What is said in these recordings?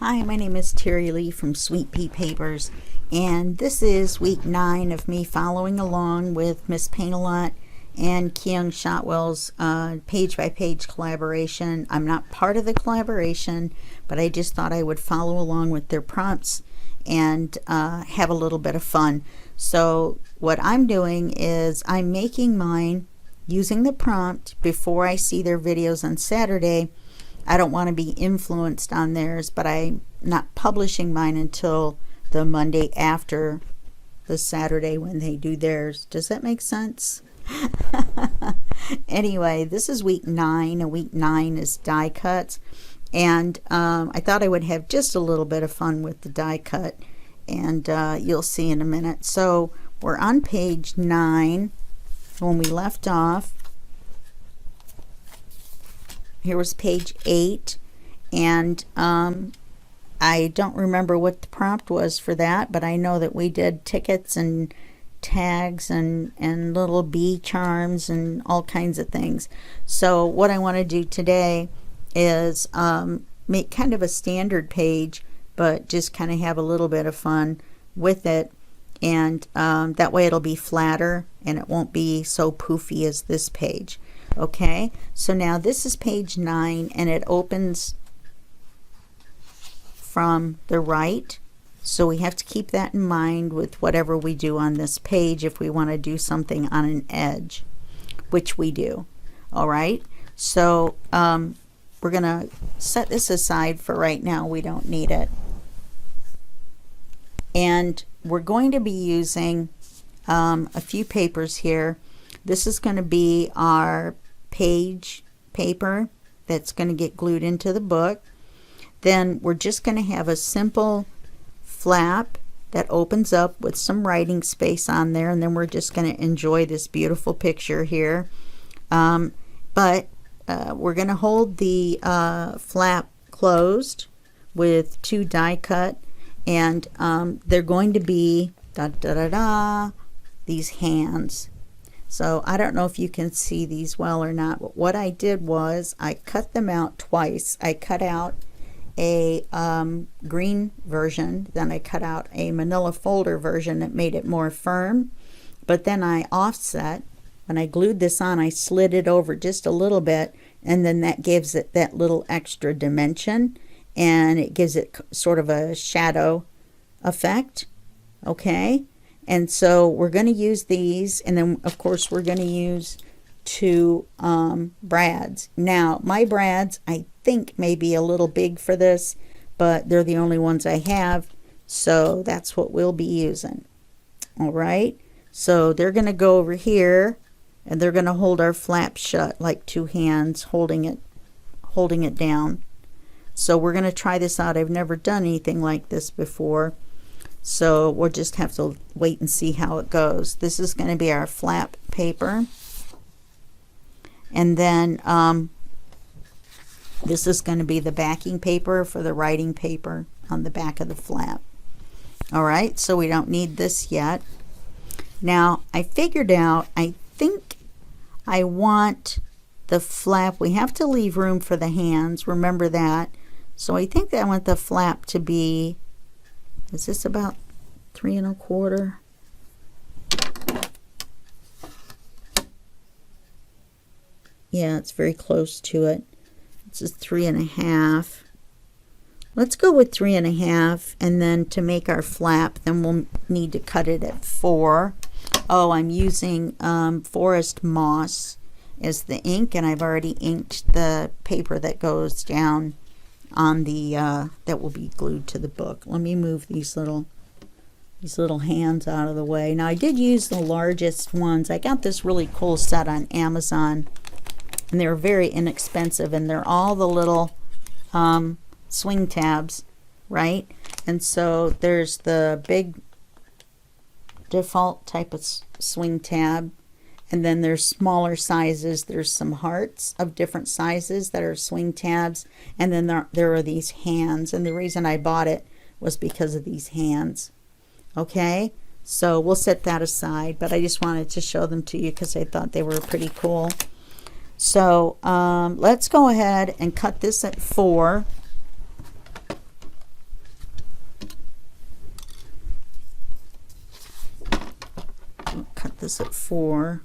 Hi, my name is Terry Lee from Sweet Pea Papers, and this is week 9 of me following along with Miss Paintalot and Kyung Shotwell's page-by-page collaboration. I'm not part of the collaboration, but I just thought I would follow along with their prompts and have a little bit of fun. So what I'm doing is I'm making mine using the prompt before I see their videos on Saturday. I don't want to be influenced on theirs, but I'm not publishing mine until the Monday after the Saturday when they do theirs. Does that make sense? Anyway, this is week 9, and week 9 is die cuts. And I thought I would have just a little bit of fun with the die cut, and you'll see in a minute. So we're on page 9 when we left off. Here was page 8, and I don't remember what the prompt was for that, but I know that we did tickets and tags and little bee charms and all kinds of things. So what I want to do today is make kind of a standard page, but just kind of have a little bit of fun with it, and that way it'll be flatter and it won't be so poofy as this page. Okay, so now this is page 9, and it opens from the right, so we have to keep that in mind with whatever we do on this page if we want to do something on an edge, which we do. All right, so we're gonna set this aside for right now. We don't need it, and we're going to be using a few papers here. This is going to be our page paper that's going to get glued into the book. Then we're just going to have a simple flap that opens up with some writing space on there, and then we're just going to enjoy this beautiful picture here. But we're going to hold the flap closed with 2 die cut, and they're going to be these hands. So I don't know if you can see these well or not, but what I did was I cut them out twice. I cut out a green version, then I cut out a manila folder version that made it more firm, but then I offset. When I glued this on, I slid it over just a little bit, and then that gives it that little extra dimension, and it gives it sort of a shadow effect. Okay, and so we're going to use these, and then of course we're going to use 2 brads. Now my brads I think may be a little big for this, but they're the only ones I have, so that's what we'll be using. All right, so they're going to go over here, and they're going to hold our flap shut like 2 hands holding it down. So we're going to try this out. I've never done anything like this before, so we'll just have to wait and see how it goes. This is going to be our flap paper, and then this is going to be the backing paper for the writing paper on the back of the flap. All right, so we don't need this yet. Now I figured out, I think I want the flap, we have to leave room for the hands, remember that. So I think that I want the flap to be, is this about 3 1/4? Yeah, it's very close to it. This is 3 1/2. Let's go with 3 1/2, and then to make our flap, then we'll need to cut it at 4. Oh, I'm using Forest Moss as the ink, and I've already inked the paper that goes down on the that will be glued to the book. Let me move these little hands out of the way. Now I did use the largest ones. I got this really cool set on Amazon, and they're very inexpensive, and they're all the little swing tabs, right? And so there's the big default type of swing tab, and then there's smaller sizes. There's some hearts of different sizes that are swing tabs, and then there are these hands, and the reason I bought it was because of these hands. Okay, so we'll set that aside, but I just wanted to show them to you because I thought they were pretty cool. So let's go ahead and cut this at 4. this at 4.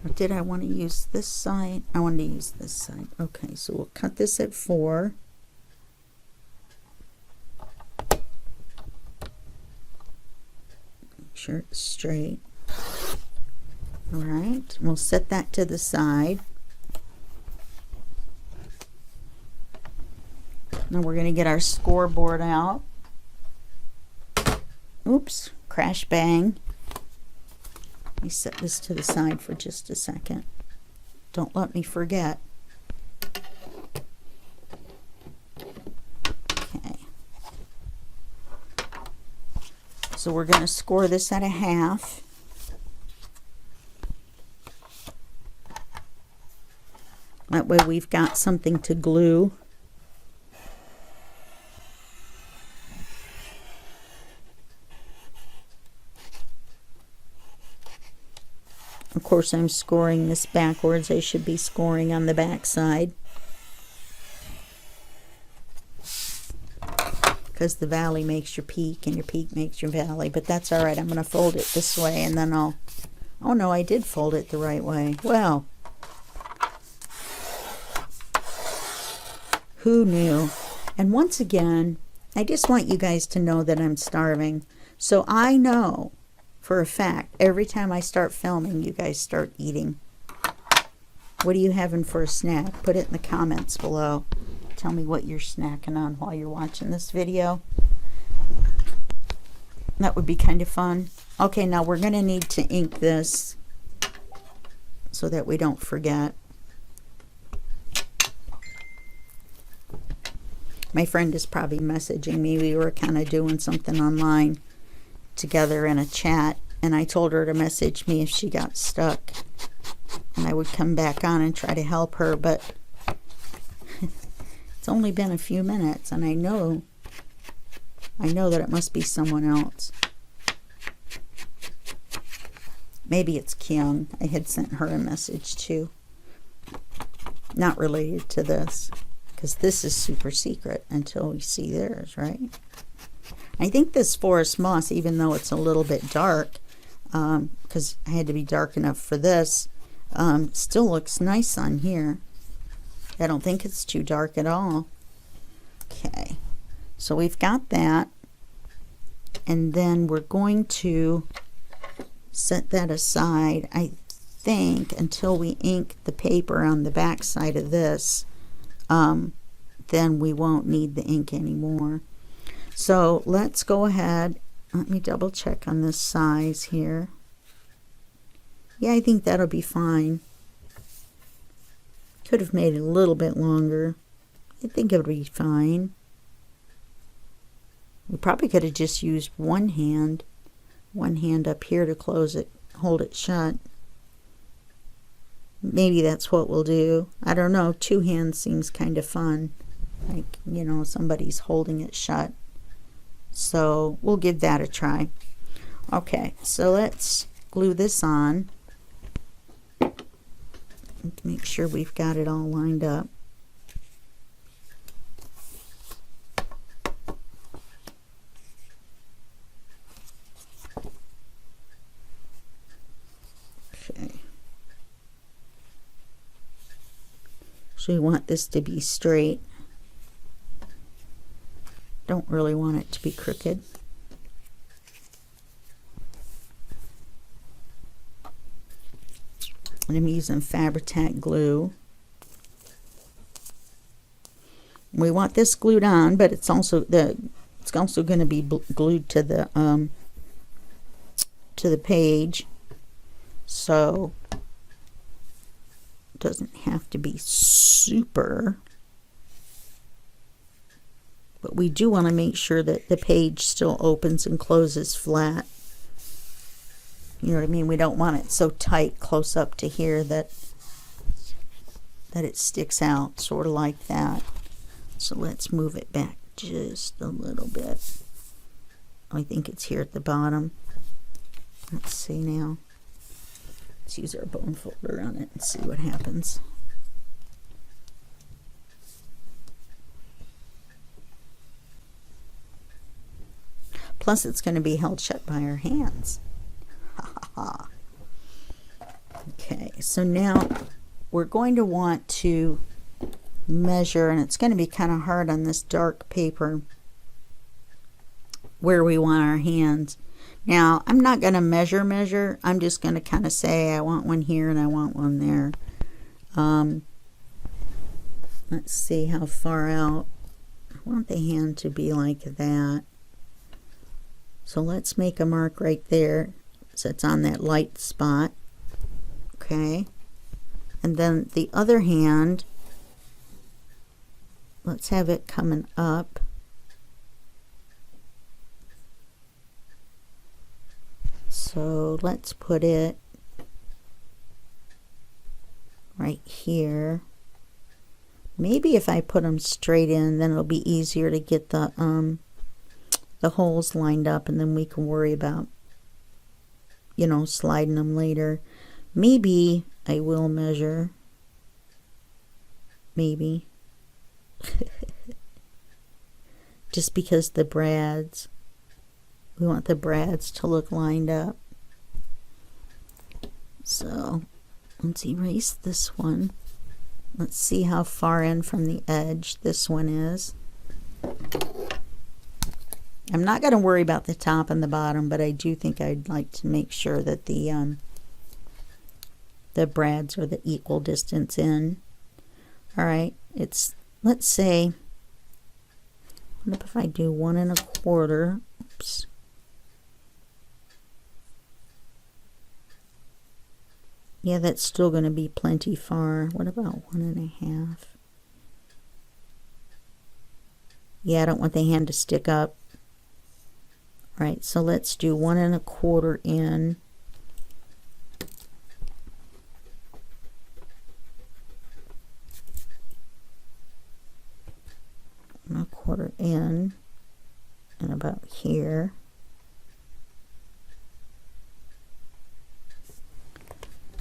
Or did I want to use this side? I wanted to use this side. Okay, so we'll cut this at 4. Make sure it's straight. All right, we'll set that to the side. Now we're going to get our scoreboard out. Oops, crash bang. Let me set this to the side for just a second. Don't let me forget. Okay. So we're going to score this at a half. That way we've got something to glue. Of course, I'm scoring this backwards. I should be scoring on the back side, because the valley makes your peak and your peak makes your valley, but that's all right. I'm going to fold it this way, and then I'll... Oh no, I did fold it the right way. Well, who knew? And once again, I just want you guys to know that I'm starving. So I know for a fact, every time I start filming, you guys start eating. What are you having for a snack? Put it in the comments below. Tell me what you're snacking on while you're watching this video. That would be kind of fun. Okay, now we're going to need to ink this so that we don't forget. My friend is probably messaging me. We were kind of doing something online together in a chat, and I told her to message me if she got stuck, and I would come back on and try to help her, but it's only been a few minutes, and I know that it must be someone else. Maybe it's Kyung. I had sent her a message too, not related to this, because this is super secret until we see theirs, right? I think this forest moss, even though it's a little bit dark, because I had to be dark enough for this, still looks nice on here. I don't think it's too dark at all. Okay, so we've got that, and then we're going to set that aside, I think, until we ink the paper on the back side of this. Then we won't need the ink anymore. So let's go ahead. Let me double check on this size here. Yeah, I think that'll be fine. Could have made it a little bit longer. I think it would be fine. We probably could have just used one hand up here to close it, hold it shut. Maybe that's what we'll do. I don't know. 2 hands seems kind of fun. Like, you know, somebody's holding it shut. So we'll give that a try. Okay, so let's glue this on. Let's make sure we've got it all lined up. Okay. So we want this to be straight. Don't really want it to be crooked. And I'm using Fabri-Tac glue. We want this glued on, but it's also going to be glued to the page, so it doesn't have to be super. But we do want to make sure that the page still opens and closes flat. You know what I mean? We don't want it so tight close up to here that it sticks out, sort of like that. So let's move it back just a little bit. I think it's here at the bottom. Let's see now. Let's use our bone folder on it and see what happens. Plus, it's going to be held shut by our hands. Ha ha ha. Okay, so now we're going to want to measure, and it's going to be kind of hard on this dark paper, where we want our hands. Now, I'm not going to measure. I'm just going to kind of say I want one here and I want one there. Let's see how far out. I want the hand to be like that. So let's make a mark right there, so it's on that light spot. Okay. And then the other hand, let's have it coming up. So let's put it right here. Maybe if I put them straight in, then it'll be easier to get the holes lined up, and then we can worry about, you know, sliding them later. Maybe I will measure. Maybe. Just because the brads, we want the brads to look lined up. So let's erase this one. Let's see how far in from the edge this one is. I'm not going to worry about the top and the bottom, but I do think I'd like to make sure that the brads are the equal distance in. All right, it's, let's say, what if I do 1 1/4? Oops. Yeah, that's still going to be plenty far. What about 1 1/2? Yeah, I don't want the hand to stick up. All right, so let's do 1 1/4 in. And 1/4 in, and about here.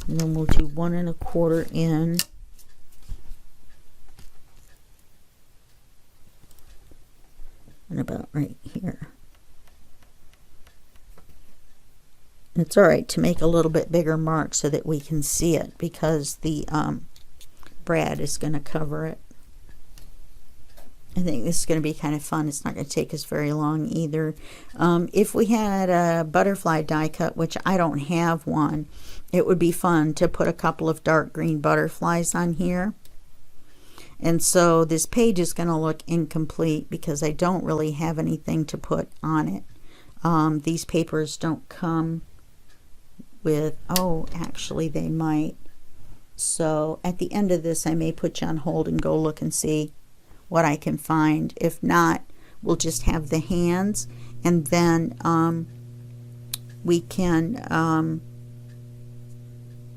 And then we'll do 1 1/4 in. And about right here. It's all right to make a little bit bigger mark so that we can see it, because the brad is going to cover it. I think this is going to be kind of fun. It's not going to take us very long either. If we had a butterfly die cut, which I don't have one, it would be fun to put a couple of dark green butterflies on here. And so this page is going to look incomplete because I don't really have anything to put on it. These papers don't come with, oh, actually they might. So at the end of this, I may put you on hold and go look and see what I can find. If not, we'll just have the hands, and then we can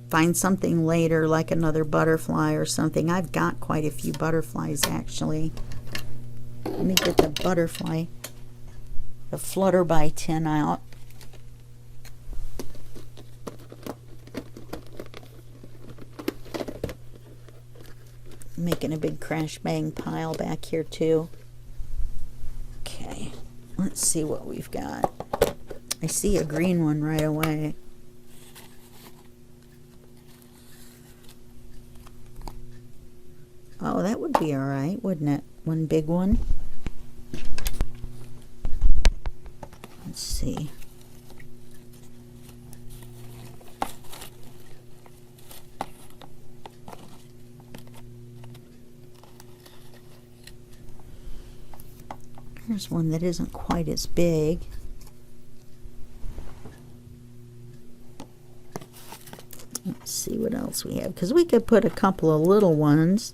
find something later, like another butterfly or something. I've got quite a few butterflies actually. Let me get the butterfly, the Flutterby tin out. Making a big crash bang pile back here too. Okay, let's see what we've got. I see a green one right away. Oh, that would be all right, wouldn't it? One big one. Let's see. Here's one that isn't quite as big. Let's see what else we have, because we could put a couple of little ones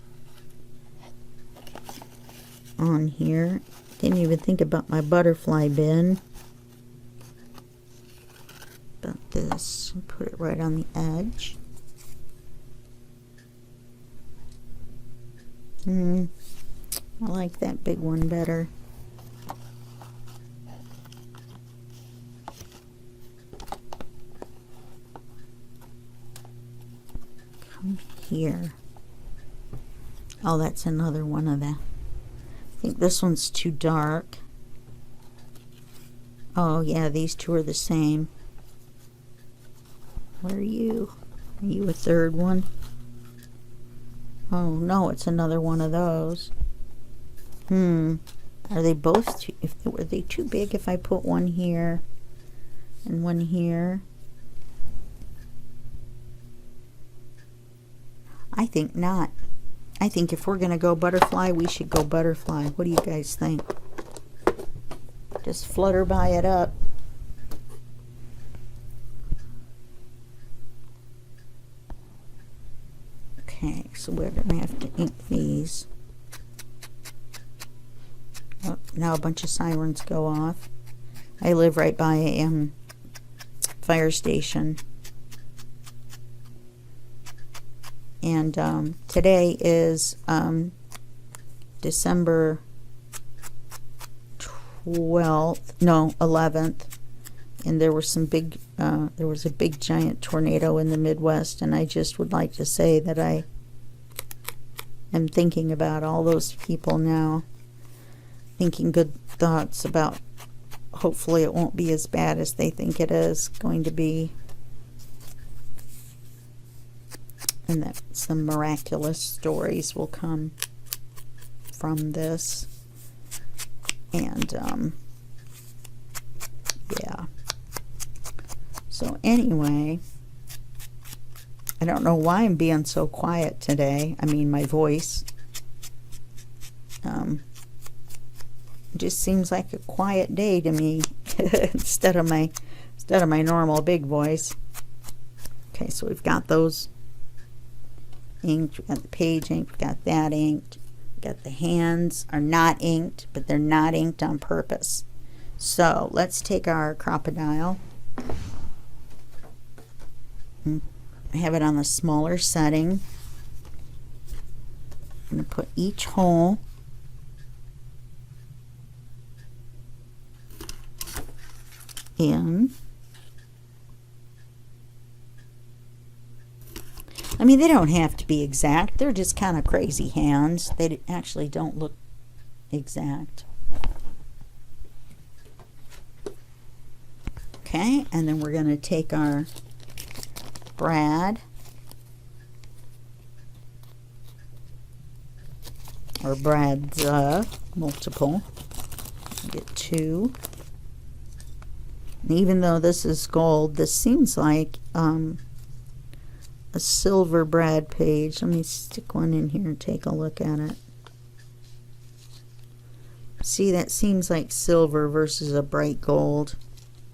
on here. Didn't even think about my butterfly bin. About this, put it right on the edge. I like that big one better. Come here. Oh, that's another one of the, I think this one's too dark. Oh yeah, these two are the same. Where are you? Are you a third one? Oh no, it's another one of those. Are they both too, were they too big if I put one here and one here? I think not. I think if we're going to go butterfly, we should go butterfly. What do you guys think? Just flutter by it up. Okay, so we're going to have to ink these. Oh, now a bunch of sirens go off. I live right by a fire station. And today is December 12th, no, 11th. And there were some big, there was a big giant tornado in the Midwest. And I just would like to say that I am thinking about all those people now. Thinking good thoughts about, hopefully it won't be as bad as they think it is going to be. And that some miraculous stories will come from this. And, yeah. So anyway, I don't know why I'm being so quiet today. I mean, my voice. It just seems like a quiet day to me instead of my normal big voice. Okay, so we've got those inked, we've got the page inked, we've got that inked, we've got the hands are not inked, but they're not inked on purpose. So let's take our crocodile and have it on the smaller setting. I'm going to put each hole in. I mean, they don't have to be exact. They're just kind of crazy hands. They actually don't look exact. Okay, and then we're going to take our brad or brads, multiple. Get two. And even though this is gold, this seems like a silver brad page. Let me stick one in here and take a look at it. See, that seems like silver versus a bright gold.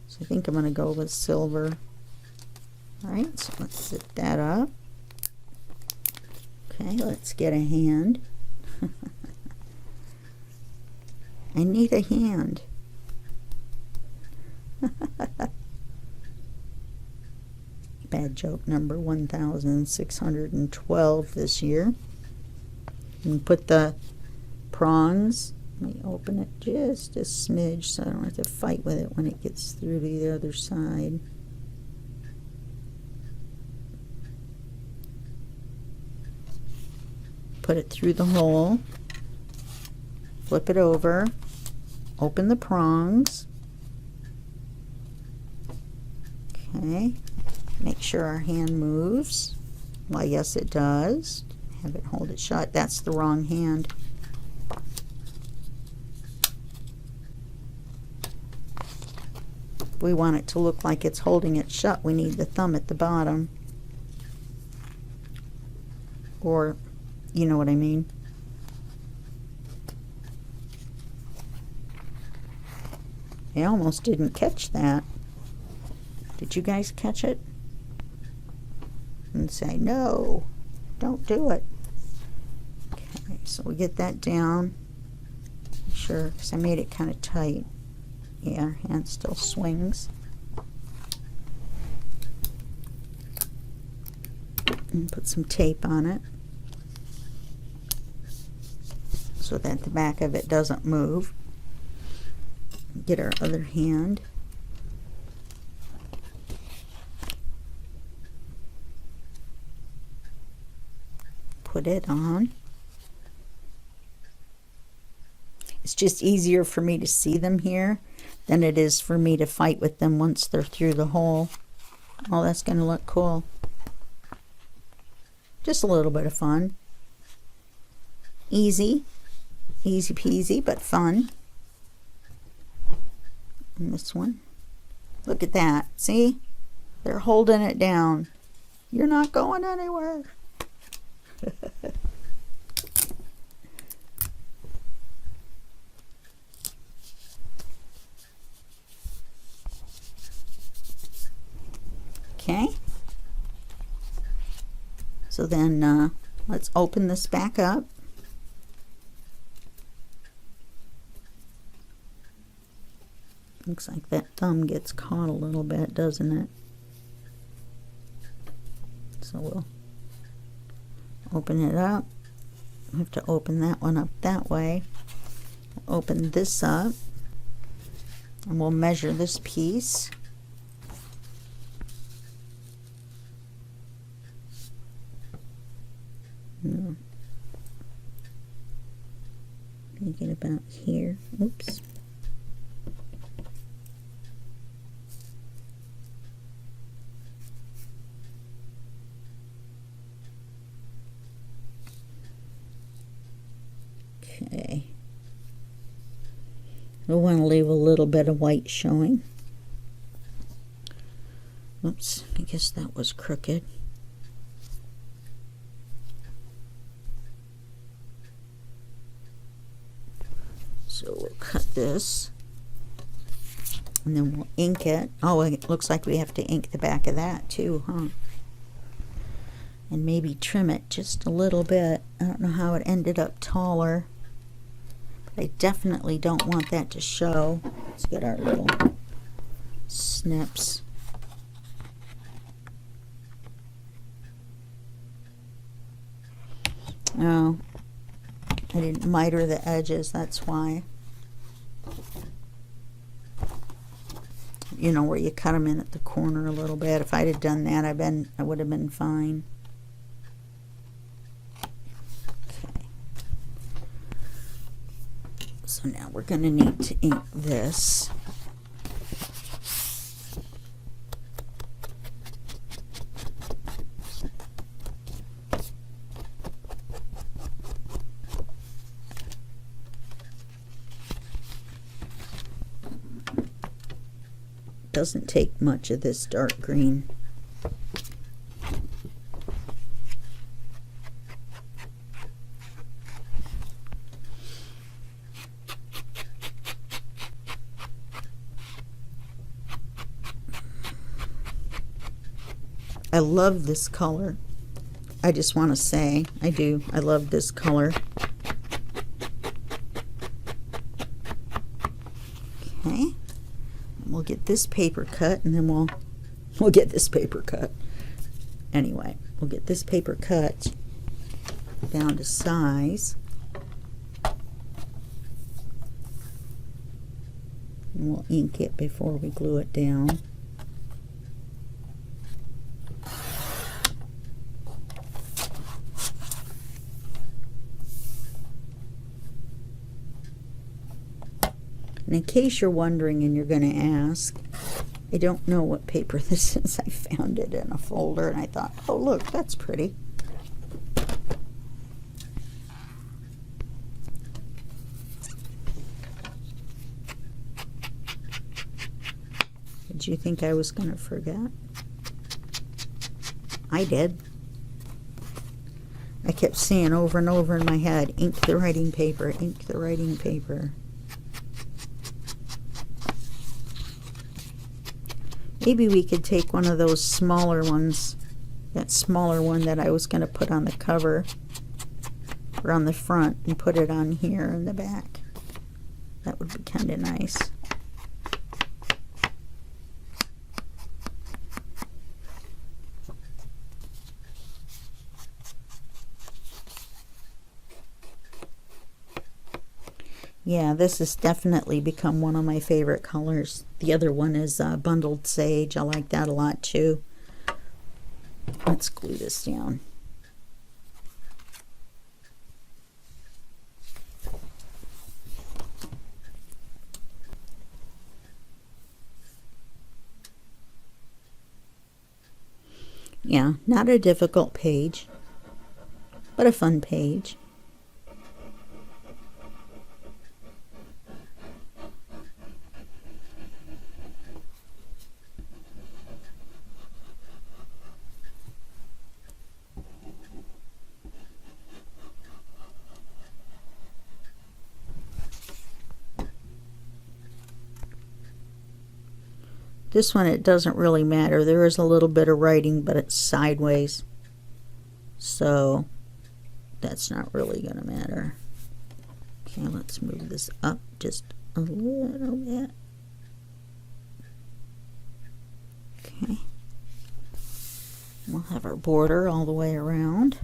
So I think I'm going to go with silver. Alright, so let's set that up. Okay, let's get a hand. I need a hand. Bad joke number 1612 this year. And put the prongs, let me open it just a smidge so I don't have to fight with it when it gets through to the other side. Put it through the hole, flip it over, open the prongs. Okay, make sure our hand moves. Well, yes, it does. Have it hold it shut. That's the wrong hand. If we want it to look like it's holding it shut, we need the thumb at the bottom. Or, you know what I mean. I almost didn't catch that. Did you guys catch it? And say, no, don't do it. Okay, so we get that down. Sure, because I made it kind of tight. Yeah, our hand still swings. And put some tape on it so that the back of it doesn't move. Get our other hand. Put it on. It's just easier for me to see them here than it is for me to fight with them once they're through the hole. Oh, that's going to look cool. Just a little bit of fun. Easy peasy, but fun. And this one, look at that. See? They're holding it down. You're not going anywhere. Okay. So then let's open this back up. Looks like that thumb gets caught a little bit, doesn't it? So we'll open it up. I have to open that one up that way. Open this up, and we'll measure this piece. Make it about here. Oops. Okay. We want to leave a little bit of white showing. Oops, I guess that was crooked. So we'll cut this, and then we'll ink it. Oh, it looks like we have to ink the back of that too, huh? And maybe trim it just a little bit. I don't know how it ended up taller, but I definitely don't want that to show. Let's get our little snips. Oh, I didn't miter the edges, that's why. You know, where you cut them in at the corner a little bit. If I'd have done that, I would have been fine. Okay. So now we're going to need to ink this. Doesn't take much of this dark green. I love this color. I just want to say, I do. I love this color. Okay. We'll get this paper cut, and then we'll get this paper cut. Anyway, we'll get this paper cut down to size. And we'll ink it before we glue it down. And in case you're wondering and you're going to ask, I don't know what paper this is. I found it in a folder and I thought, oh look, that's pretty. Did you think I was going to forget? I did. I kept saying over and over in my head, ink the writing paper, ink the writing paper. Maybe we could take one of those smaller ones, that smaller one that I was going to put on the cover or on the front, and put it on here in the back. That would be kind of nice. Yeah, this has definitely become one of my favorite colors. The other one is Bundled Sage. I like that a lot too. Let's glue this down. Yeah, not a difficult page. What a fun page. This one, it doesn't really matter. There is a little bit of writing, but it's sideways. So that's not really going to matter. Okay, let's move this up just a little bit. Okay. We'll have our border all the way around.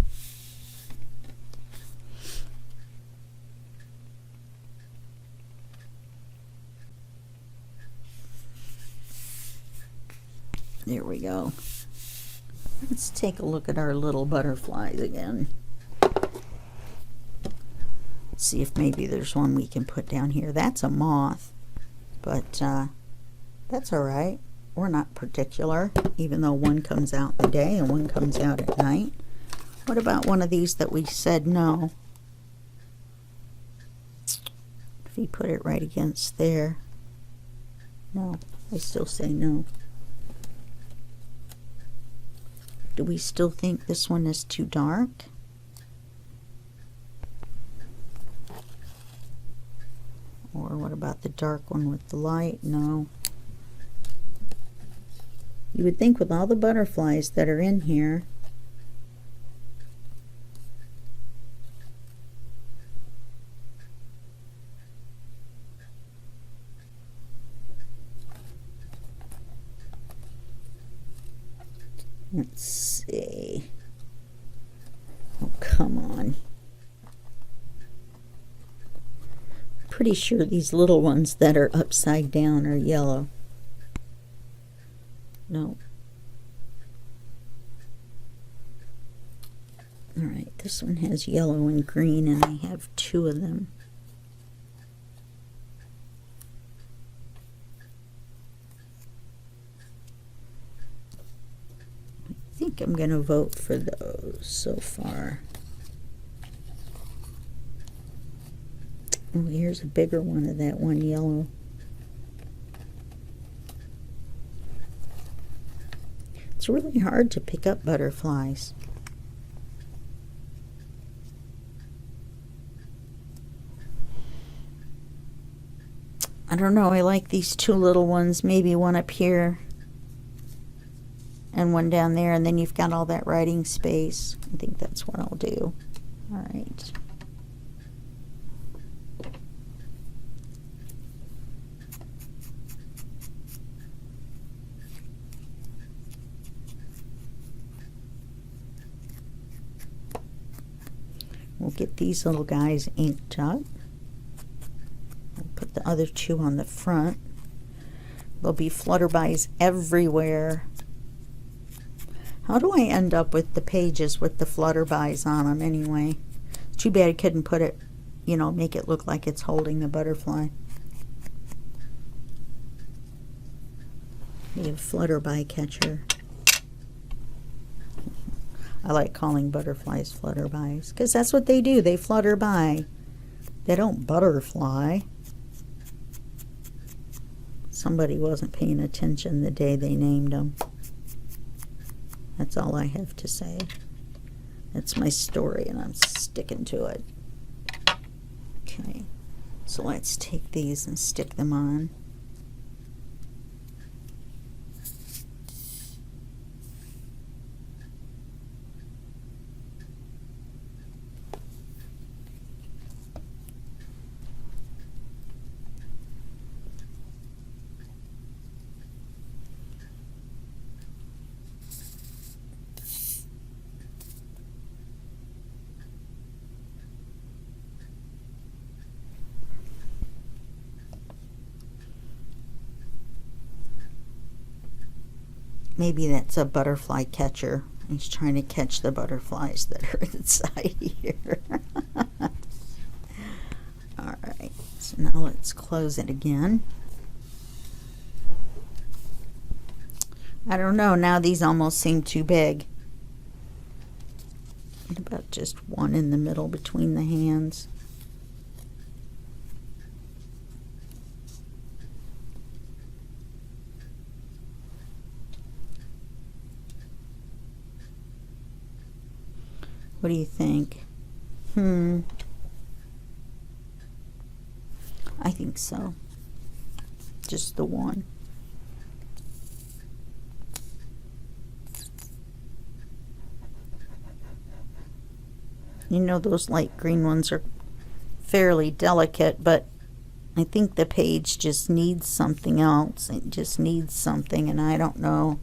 There we go. Let's take a look at our little butterflies again. See if maybe there's one we can put down here. That's a moth, but that's all right. We're not particular, even though one comes out in the day and one comes out at night. What about one of these that we said no? If you put it right against there. No, I still say no. Do we still think this one is too dark? Or what about the dark one with the light? No. You would think with all the butterflies that are in here, let's see. Oh, come on. Pretty sure these little ones that are upside down are yellow. No. All right, this one has yellow and green, and I have two of them. I think I'm going to vote for those so far. Oh, here's a bigger one of that one yellow. It's really hard to pick up butterflies. I don't know, I like these two little ones, maybe one up here and one down there, and then you've got all that writing space. I think that's what I'll do. All right. We'll get these little guys inked up. We'll put the other two on the front. There'll be flutterbys everywhere. How do I end up with the pages with the flutterbys on them anyway? Too bad I couldn't put it, you know, make it look like it's holding the butterfly. Be a flutterby catcher. I like calling butterflies flutterbys because that's what they do. They flutter by. They don't butterfly. Somebody wasn't paying attention the day they named them. That's all I have to say. That's my story, and I'm sticking to it. Okay, so let's take these and stick them on. Maybe that's a butterfly catcher. He's trying to catch the butterflies that are inside here. All right, so now let's close it again. I don't know, now these almost seem too big. What about just one in the middle between the hands. What do you think? I think so. Just the one. You know, those light green ones are fairly delicate, but I think the page just needs something else. It just needs something, and I don't know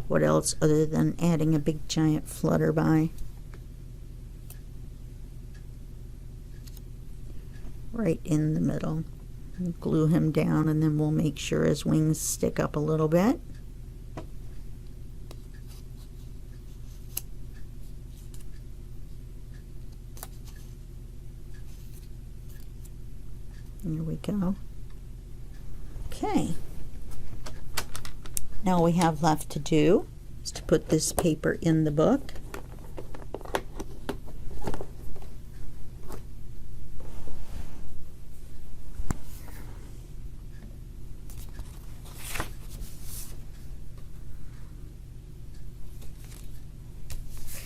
what else other than adding a big giant flutterby right in the middle. Glue him down, and then we'll make sure his wings stick up a little bit. There we go. Okay. Now all we have left to do is to put this paper in the book.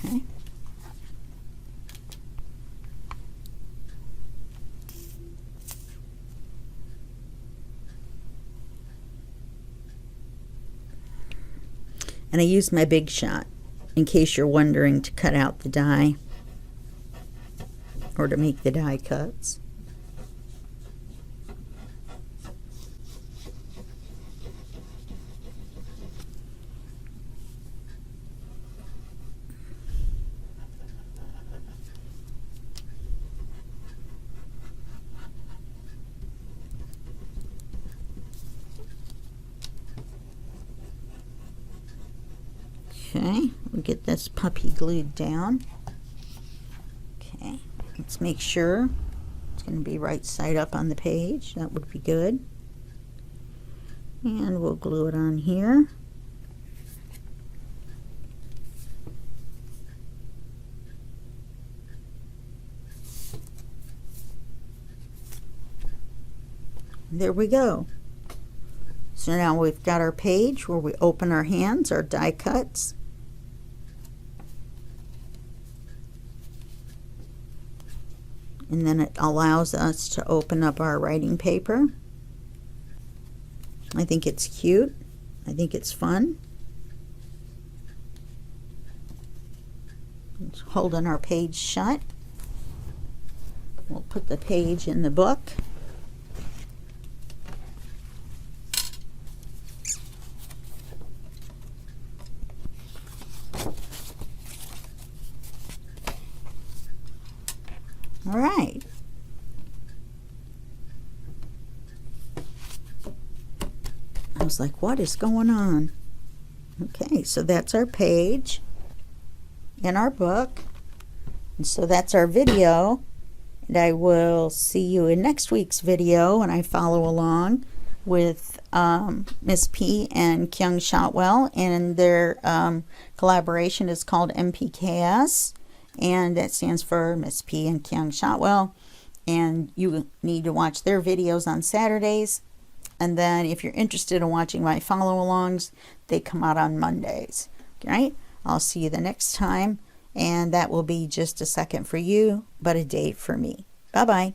Okay. And I used my Big Shot, in case you're wondering, to cut out the die or to make the die cuts. Okay, we'll get this puppy glued down. Okay, let's make sure it's going to be right side up on the page. That would be good. And we'll glue it on here. There we go. So now we've got our page where we open our hands, our die cuts. And then it allows us to open up our writing paper. I think it's cute. I think it's fun. It's holding our page shut. We'll put the page in the book. All right. I was like, what is going on? Okay, so that's our page in our book. And so that's our video. And I will see you in next week's video when I follow along with Miss P and Kyung Shotwell. And their collaboration is called MPKS. And that stands for Miss P and Kyung Shotwell. And you need to watch their videos on Saturdays. And then if you're interested in watching my follow-alongs, they come out on Mondays. All right? I'll see you the next time. And that will be just a second for you, but a date for me. Bye-bye.